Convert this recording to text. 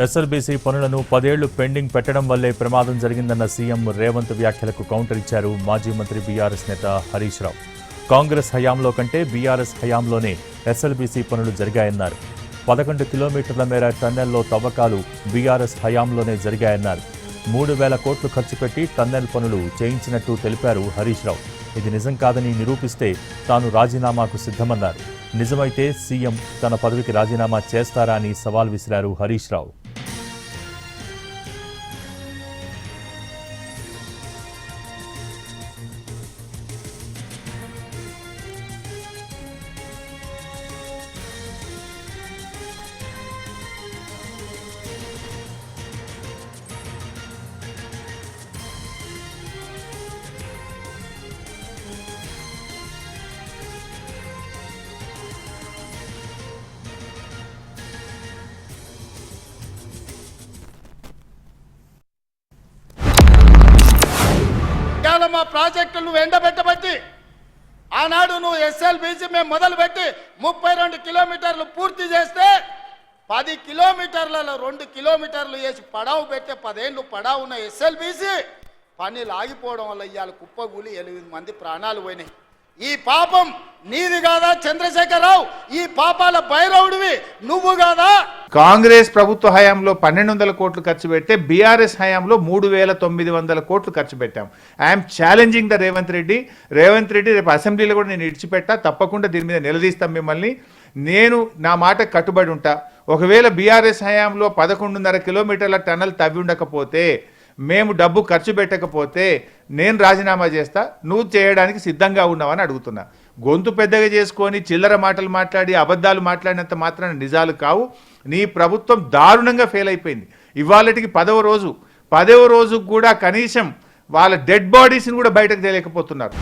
SLBC పనులను 10 ఏళ్లు pending పెట్టడం వల్లే ప్రమాదం జరిగిందన్న సీఎం రేవంత్ వ్యాఖ్యలకు కౌంటర్ ఇచ్చారు మాజీ మంత్రి బీఆర్ఎస్ నేత హరీష్ రావు. కాంగ్రెస్ హయాంలో కంటే బీఆర్ఎస్ హయాంలోనే ఎస్ఎల్బీసీ పనులు జరిగాయన్నారు. 11 కిలోమీటర్ల మేర టన్నెల్లో తవ్వకాలు బీఆర్ఎస్ హయాంలోనే జరిగాయన్నారు. 3,000 కోట్లు ఖర్చు పెట్టి టన్నెల్ పనులు చేయించినట్టు తెలిపారు హరీష్ రావు. ఇది నిజం కాదని నిరూపిస్తే తాను రాజీనామాకు సిద్ధమన్నారు. నిజమైతే సీఎం తన పదవికి రాజీనామా చేస్తారా అని సవాల్ విసిరారు హరీష్ రావు. మా ప్రాజెక్టులు ఎండబెట్టబట్టి ఆనాడు నువ్వు ఎస్ఎల్బీసీ మేము మొదలుపెట్టి 32 కిలోమీటర్లు పూర్తి చేస్తే 10 కిలోమీటర్లలో 2 కిలోమీటర్లు వేసి పడావు పెట్టే 10 ఏళ్ళు పడావు ఉన్న ఎస్ఎల్బీసీ పనులు ఆగిపోవడం వల్ల ఇవాళ కుప్పగూలి 8 మంది ప్రాణాలు పోయినాయి. ఈ పాపం నీది కాదా చంద్రశేఖరరావు? ఈ పాపాల భైరవుడివి నువ్వు కాదా? కాంగ్రెస్ ప్రభుత్వ హయాంలో 1,200 కోట్లు ఖర్చు పెడితే బీఆర్ఎస్ హయాంలో 3,900 కోట్లు ఖర్చు పెట్టాం. I'm challenging the Revanth Reddy రేపు అసెంబ్లీలో కూడా నేను ఇడిచిపెట్టా, తప్పకుండా దీని మీద నిలదీస్తాం మిమ్మల్ని. నేను నా మాట కట్టుబడి ఉంటా. ఒకవేళ బీఆర్ఎస్ హయాంలో 11.5 కిలోమీటర్ల టన్నల్ తవ్వి ఉండకపోతే, మేము డబ్బు ఖర్చు పెట్టకపోతే నేను రాజీనామా చేస్తా, నువ్వు చేయడానికి సిద్ధంగా ఉన్నావని అడుగుతున్నా. గొంతు పెద్దగా చేసుకొని చిల్లర మాటలు మాట్లాడి అబద్ధాలు మాట్లాడినంత మాత్రాన నిజాలు కావు. నీ ప్రభుత్వం దారుణంగా ఫెయిల్ అయిపోయింది. ఇవాళటికి 10వ రోజు కూడా కనీసం వాళ్ళ డెడ్ బాడీస్ని కూడా బయటకు తేలేకపోతున్నారు.